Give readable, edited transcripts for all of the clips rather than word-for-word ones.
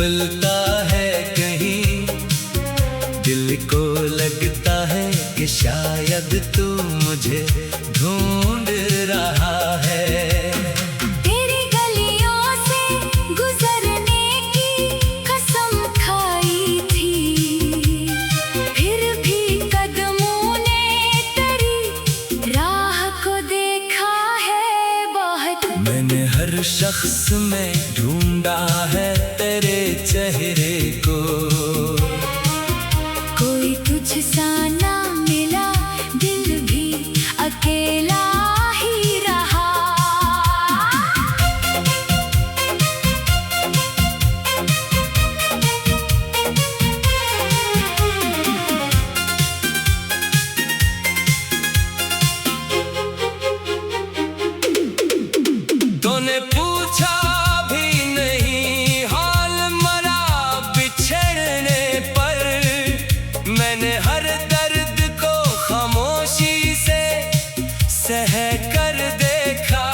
मिलता है कहीं, दिल को लगता है कि शायद तू मुझे ढूंढ रहा है। तेरी गलियों से गुजरने की कसम खाई थी, फिर भी कदमों ने तेरी राह को देखा है बहुत। मैंने हर शख्स में ढूंढा है तेरे चेहरे को, कोई तुझसा ना मिला, दिल भी अकेला ही रहा। तूने पूछा भी नहीं हाल मरा बिछड़ने पर, मैंने हर दर्द को खामोशी से सह कर देखा।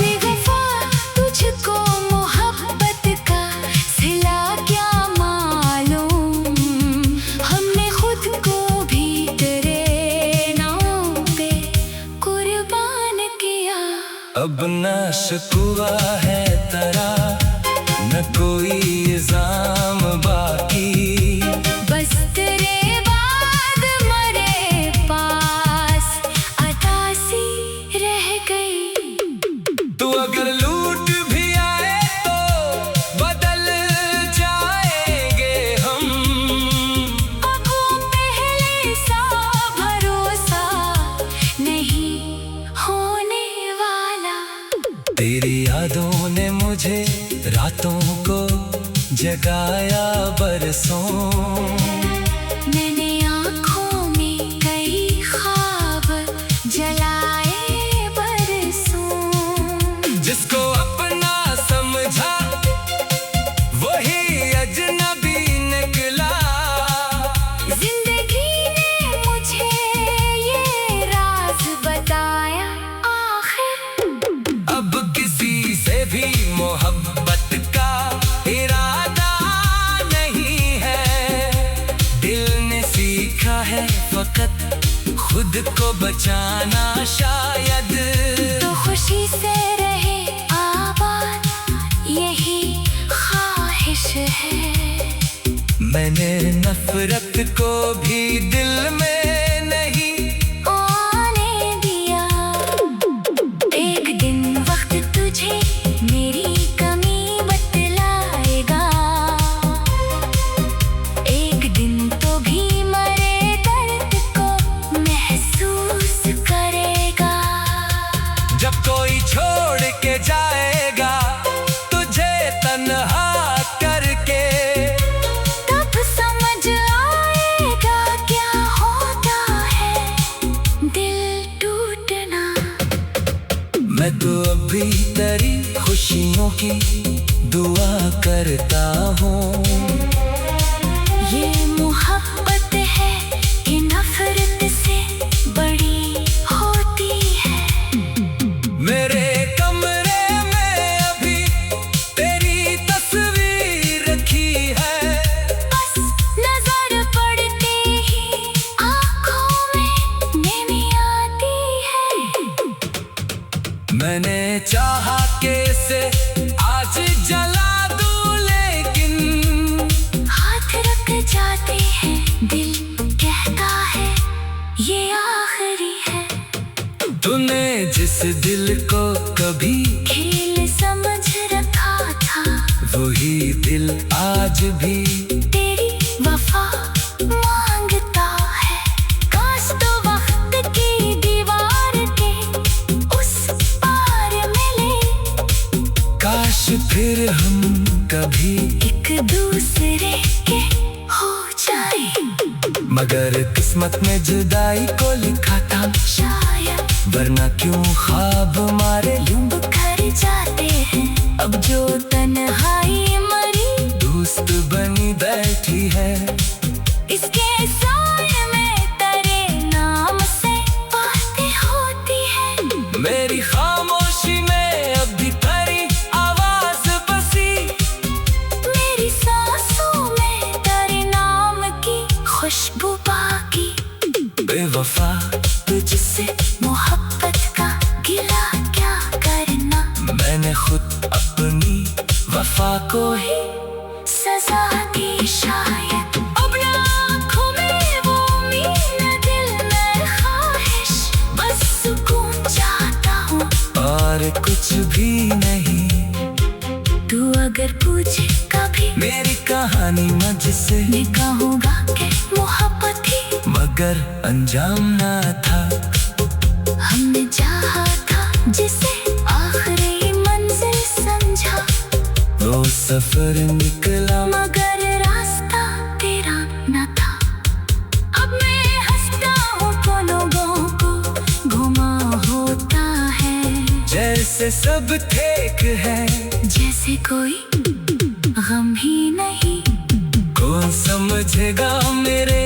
बेवफा तुझको मोहब्बत का सिला क्या मालूम, हमने खुद को भी तेरे नाम पे कुर्बान किया। अब ना शिकवा है तेरा, न कोई इल्जाम बाकी, बस तेरे बाद मरे पास अतासी रह गई। तू अगर लूट भी आए तो बदल जाएंगे हम, अब वो पहले सा भरोसा नहीं होने वाला। तेरी यादों ने मुझे रातों को जगाया बरसों, मैंने आँखों में कई ख्वाब जलाए बरसों। जिसको अपना समझा वही अजनबी निकला। जिंदगी ने मुझे ये राज बताया आखिर। अब किसी से भी मोहब्बत का इरादा नहीं है, दिल ने सीखा है फकत खुद को बचाना शायद। तो खुशी से रहे आबाद यही ख्वाहिश है। मैंने नफरत को भी दिल में नहीं आने दिया। एक दिन वक्त तुझे मेरी कमी बतलाएगा, एक दिन तो भी मरे दर्द को महसूस करेगा। जब कोई छोड़ के जाएगा तुझे तन्हा करके, तब समझ आएगा क्या होता है दिल टूटना। मैं तो अभी तेरी खुशियों की दुआ करता हूँ। ये मोहब्बत है कि नफरत से बड़ी होती है। मेरे कमरे में अभी तेरी तस्वीर रखी है, बस नजर पड़ते ही आँखों में नमी आती है। मैंने चाहा के से आज जला दूं लेकिन हाथ रख जाते हैं, दिल कहता है ये आखिरी है। तूने जिस दिल को कभी खेल समझ रखा था, वही दिल आज भी तेरी वफा मांगता है। काश तो वक्त की दीवार के उस पार मिले, काश फिर हम कभी एक दूसरे के हो जाए। मगर किस्मत में जुदाई को लिखा था शायद वरना क्यों ख्वाब मारे यूं बिखर जाते हैं। अब जो तन्हाई मरी दोस्त बनी बैठी है, इसके साए में तेरे नाम से बातें होती है। मेरी खामोशी में अब भी तेरी आवाज बसी। खुशबू बाकी। बेवफा तुझसे मोहब्बत का गिला क्या करना, मैंने खुद अपनी वफा को ही सजा दी शायद। अब ना आँखों में वो उम्मीद, न दिल में ख्वाहिश, बस सुकून चाहता हूँ और कुछ भी नहीं। तू अगर पूछे कभी मेरी कहानी मुझसे, मैं कहूँगा कि मोहब्बत ही मगर अंजाम ना था। हमने चाहा था जिसे आखिरी मंजिल समझा, वो सफर निकला मगर रास्ता तेरा न था। अब मैं हंसता हूँ तो लोगों को घुमा होता है, जैसे सब ठीक है, जैसे कोई गम ही नहीं। कौन समझेगा मेरे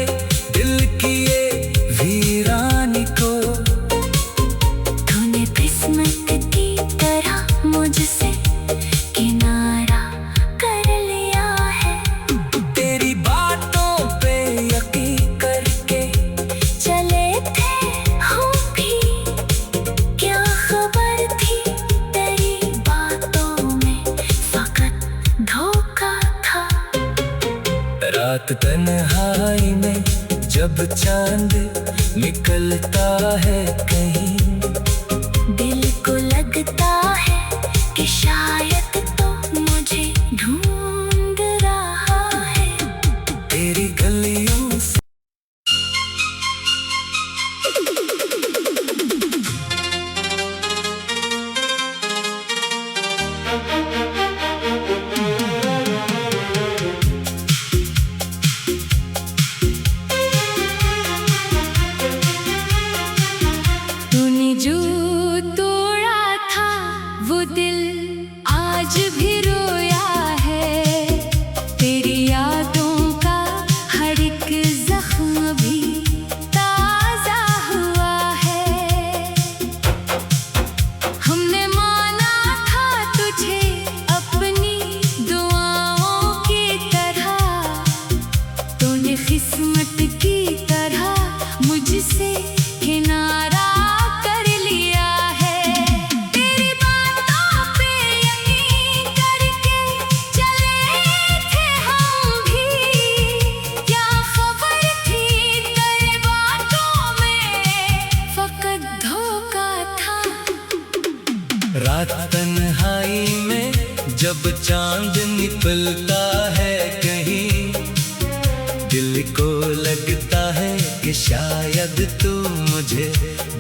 दिल की ये वीरानी को। तूने किस्मत की तरह मुझसे किनारा कर लिया है, तेरी बातों पे यकीन करके चले थे हम भी, क्या खबर थी तेरी बातों में फकत धोखा था। रात तन्हाई में जब चांद निकलता है कहीं, दिल को लगता है कि शायद तो मुझे ढूंढ रहा है। तेरी गलियों से तूने जो तोड़ा था वो दिल आज भी रोया है, तेरी यादों का हर एक जख्म भी ताजा हुआ है। हमने माना था तुझे अपनी दुआओं की तरह, तूने किस्मत की तरह मुझसे किनारा कर लिया है। तेरी बातों पे यकीन करके चले थे हम भी, क्या खबर थी तेरी बातों में फकत धोखा था। रात तन्हाई में जब चांद निकलता है कहीं, दिल को लगता है कि शायद तू मुझे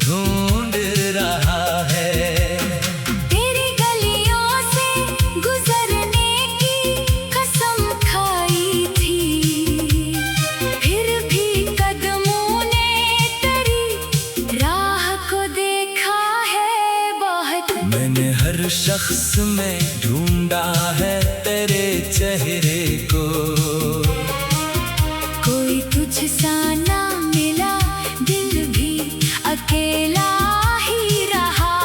ढूंढ रहा है। तेरी गलियों से गुजरने की कसम खाई थी, फिर भी कदमों ने तेरी राह को देखा है बहुत। मैंने हर शख्स में ढूंढा है तेरे चेहरे को, कोई तुझसा ना मिला, दिल भी अकेला ही रहा।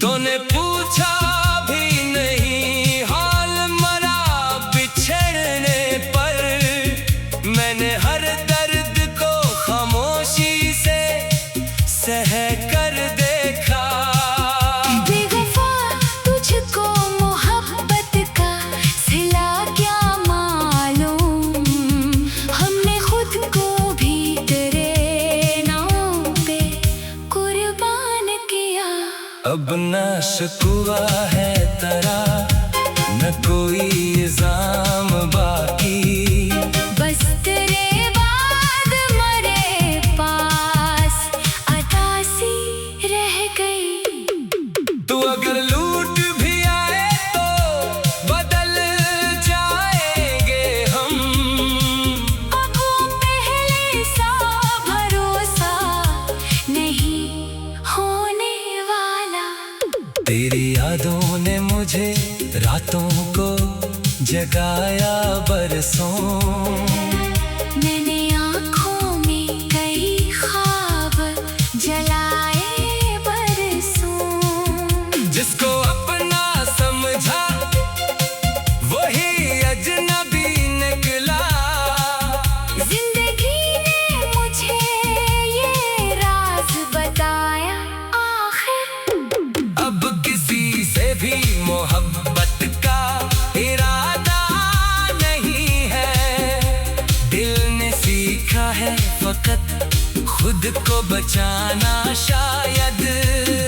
तूने पूछा भी नहीं हाल मरा बिछड़ने पर, मैंने हर दर्द को खामोशी से सह कर देखा। बेवफा तुझको मोहब्बत का सिला क्या मालूम, हमने खुद को भी तेरे नाम पे कुर्बान किया। अब ना शिकवा है तेरा, न कोई इल्जाम बाकी, बस तेरे बाद मरे पास अतासी रह गई। तू अगर लूट भी आए तो बदल जाएंगे हम, अब वो पहले सा भरोसा नहीं होने वाला। तेरी यादों ने मुझे रातों को जगाया बरसों, मैंने है फकत खुद को बचाना शायद।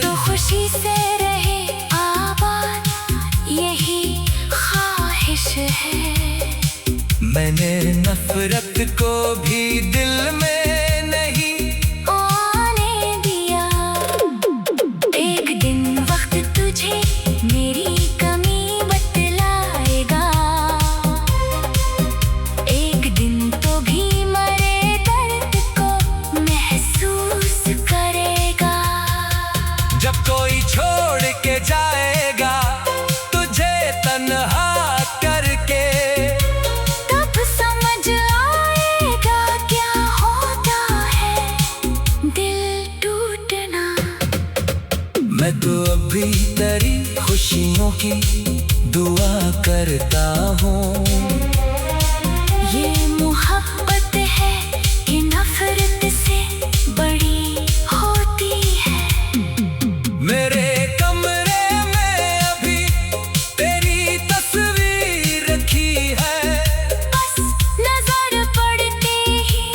तो खुशी से रहे आबाद, यही ख्वाहिश है। मैंने नफरत को भी दिल में नहीं आने दिया। एक दिन वक्त तुझे मेरी कमी बतलाएगा। एक दिन तो भी मरे दर्द को महसूस करेगा। जब कोई छोड़ के जाएगा तुझे तन्हा करके, तब समझ आएगा क्या होता है दिल टूटना। मैं तो अभी तेरी खुशियों की दुआ करता हूँ। ये मोहब्बत है कि नफरत से बड़ी होती है। मेरे कमरे में अभी तेरी तस्वीर रखी है। बस नजर पड़ते ही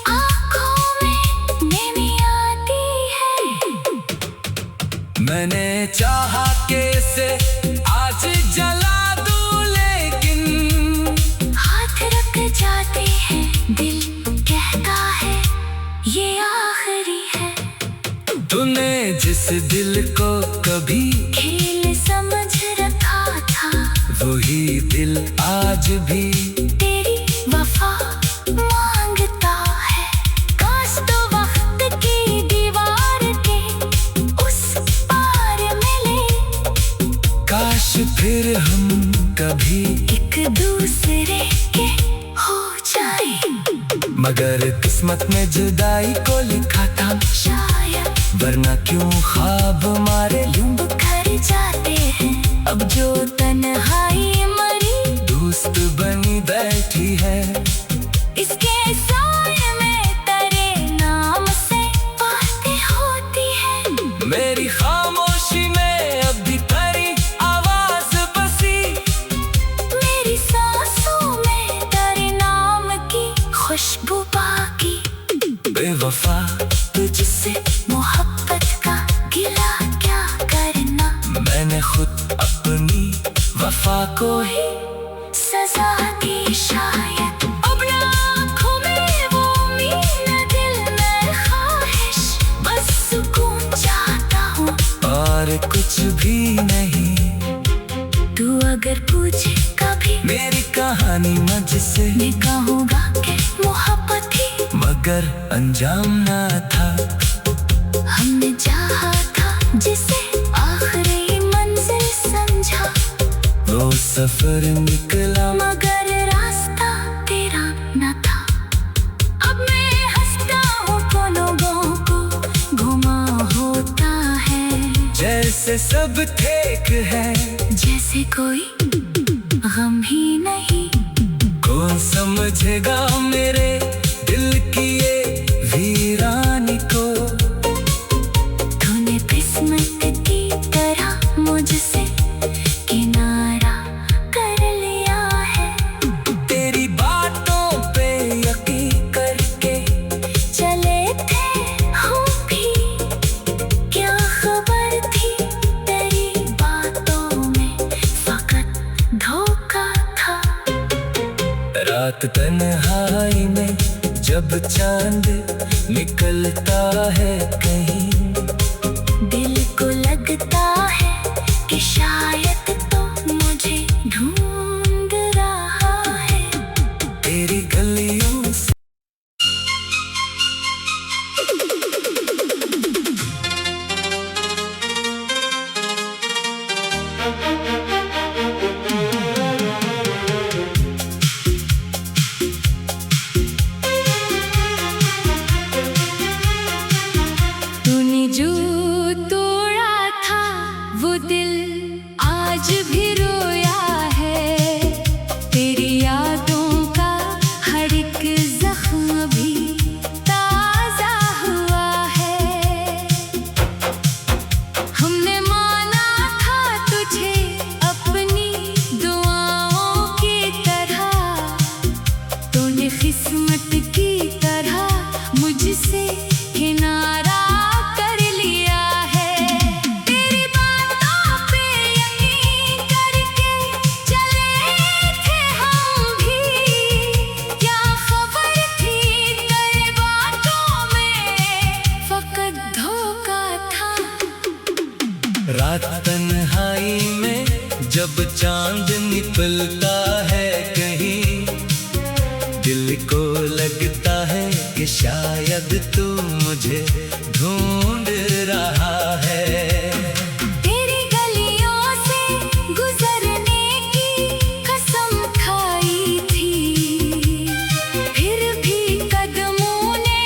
आंखों में नमी आती है। मैंने चाहा कि इसे आज जला दूं, लेकिन हाथ रख जाते हैं, दिल कहता है ये आखिरी है। तूने जिस दिल को कभी खेल समझ रखा था, वही दिल आज भी तेरी वफा मांगता है। काश तो वक्त की दीवार के उस पार मिले, काश फिर हम कभी, एक दूसरे के हो जाए। मगर किस्मत में जुदाई को लिखा था शायद वरना क्यों ख्वाब मारे यूं बिखर जाते हैं। अब जो तन्हाई मरी दोस्त बनी बैठी है। इसके साए में तेरे नाम से बातें होती है। मेरी खामोशी में अब भी तेरी आवाज बसी, मेरी सांसों में तेरे नाम की खुशबू बाकी। बेवफा तुझसे मोहब्बत का गिला क्या करना। मैंने खुद अपनी वफा को ही सजा दी शायद। अब ना आँखों में वो उम्मीद, न दिल में ख्वाहिश, बस सुकून चाहता हूँ और कुछ भी नहीं। तू अगर पूछे कभी मेरी कहानी मुझसे, मैं कहूँगा कि मोहब्बत ही मगर अंजाम ना था। हमने चाहा था जिसे आखिरी मंजिल समझा। वो सफर निकला मगर रास्ता तेरा न था। अब मैं हंसता हूँ तो लोगों को घुमा होता है। जैसे सब ठीक है, जैसे कोई गम ही नहीं। कौन समझेगा मेरे दिल की ये वीरानी को। तूने किस्मत की तरह मुझसे किनारा कर लिया है। तेरी बातों पे यकीन करके चले थे हम भी, क्या खबर थी तेरी बातों में फकत धोखा था। रात तन्हाई में जब चांद निकलता है कहीं, दिल को लगता है कि शायद तो मुझे ढूंढ रहा है। तेरी गलियों से तूने जो तोड़ा था वो दिल रात तन्हाई में जब चांद निकलता है कहीं, दिल को लगता है कि शायद तू मुझे ढूंढ रहा है। तेरी गलियों से गुजरने की कसम खाई थी, फिर भी कदमों ने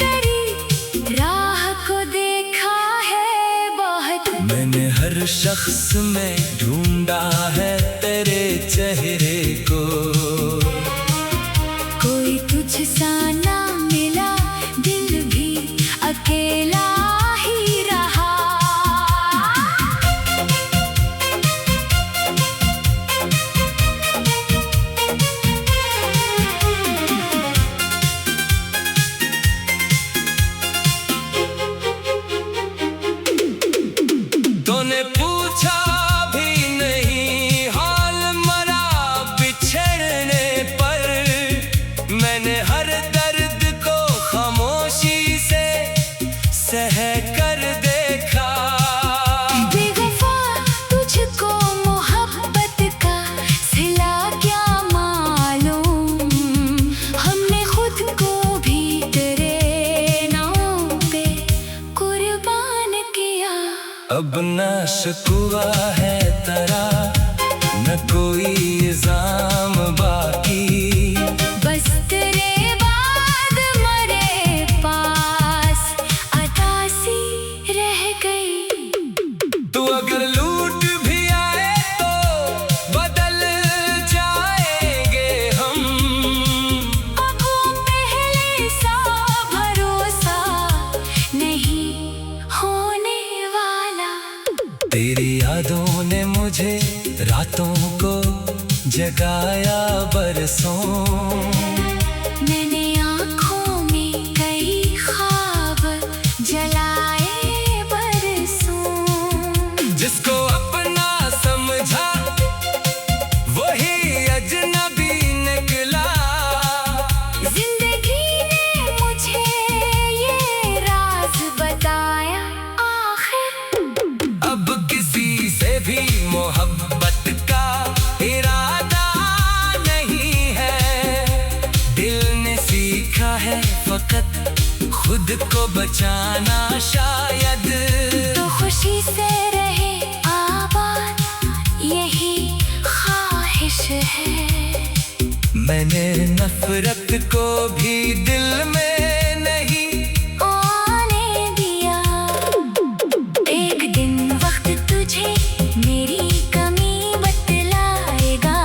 तेरी राह को देखा है बहुत। मैंने हर शख्स में ढूंढा है तेरे चेहरे को, कोई तुझसा ना मिला, दिल भी अकेला ही रहा। तूने पूछा भी नहीं हाल मरा बिछड़ने पर, मैंने हर दर्द को खामोशी से सह कर देखा। बेवफा तुझको मोहब्बत का सिला क्या मालूम, हमने खुद को भी तेरे नाम पे कुर्बान किया। अब न शिकवा है तेरा, न कोई इल्जाम बाकी, बस तेरे बाद मरे पास अतासी रह गई। तू अगर लूट भी आए तो बदल जाएंगे हम, अब वो पहले सा भरोसा नहीं होने वाला। तेरी यादों ने मुझे रातों को जगाया बरसों, मैंने आँखों में कई ख्वाब जलाए बरसों। जिसको अपना समझा वही अजनबी निकला। जिंदगी ने मुझे ये राज बताया आखिर, अब किसी से भी मोहब्बत का इरादा नहीं है, दिल ने सीखा है फकत खुद को बचाना शायद। तो खुशी से रहे आबाद यही ख्वाहिश है। मैंने नफरत को भी दिल में नहीं आने दिया। एक दिन वक्त तुझे मेरी कमी बतलाएगा,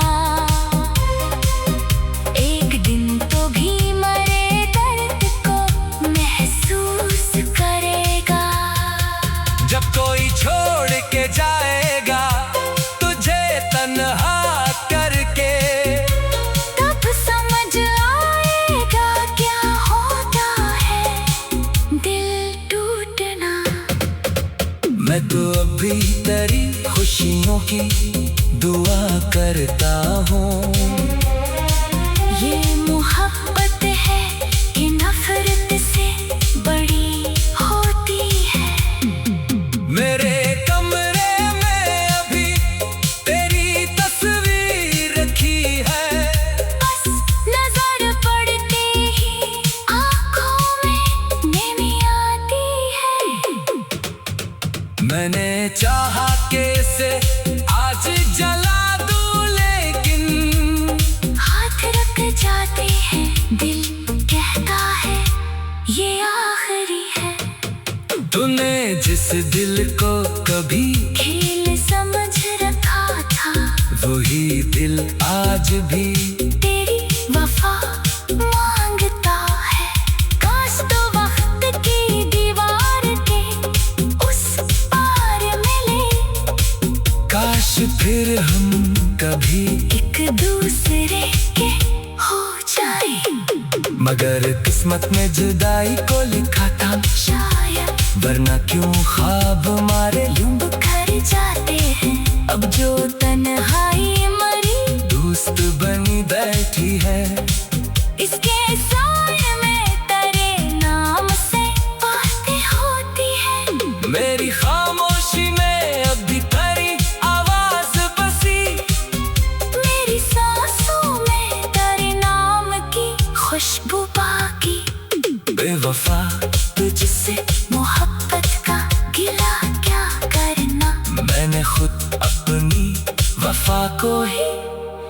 एक दिन तो भी मरे दर्द को महसूस करेगा। जब कोई छोड़ के जाएगा तुझे तन्हा करके, तब समझ आएगा क्या होता है दिल टूटना। मैं तो अभी तेरी खुशियों की दुआ करता हूँ। ये मोहब्बत है कि नफरत से बड़ी होती है। मेरे कमरे में अभी तेरी तस्वीर रखी है, बस नजर पड़ते ही आँखों में नेमी आती है। मैंने चाहा कि इसे आज जला दूं, लेकिन हाथ रख जाते हैं, दिल कहता है ये आखिरी है। तूने जिस दिल को कभी खेल समझ रखा था, वही दिल आज भी तेरी वफा मांगता है। काश तो वक्त की दीवार के उस पार मिले, काश फिर हम कभी एक दूसरे के हो जाए। मगर किस्मत में जुदाई को लिखा था शायद, वरना क्यों ख्वाब मारे यूं बिखर जाते हैं। अब जो तन्हाई मरी दोस्त बनी बैठी है, इसके साए में तेरे नाम से बातें होती है। मेरी खामोशी में अब बेवफा तुझसे मोहब्बत का गिला क्या करना, मैंने खुद अपनी वफा को ही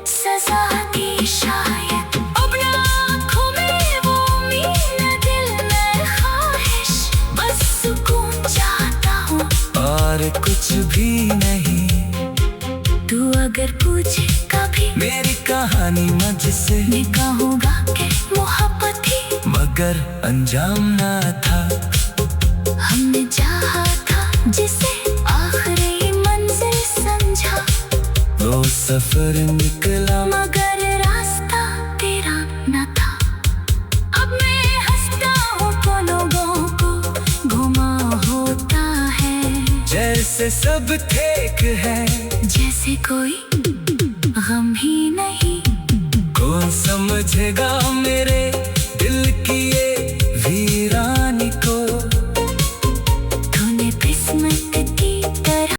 सजा दी शायद। अब ना आँखों में वो उम्मीद, न दिल में ख्वाहिश, बस सुकून चाहता हूँ और कुछ भी नहीं। तू अगर पूछे कभी मेरी कहानी मुझसे, मैं कहूँगा कि मोहब्बत थी, मगर अंजाम ना था। हमने चाहा था जिसे आखिरी मंजिल समझा, वो सफर निकला मगर रास्ता तेरा न था। अब मैं हंसता हूँ तो लोगों को घुमा होता है, जैसे सब ठीक है, जैसे कोई गम ही नहीं। कौन समझेगा मेरे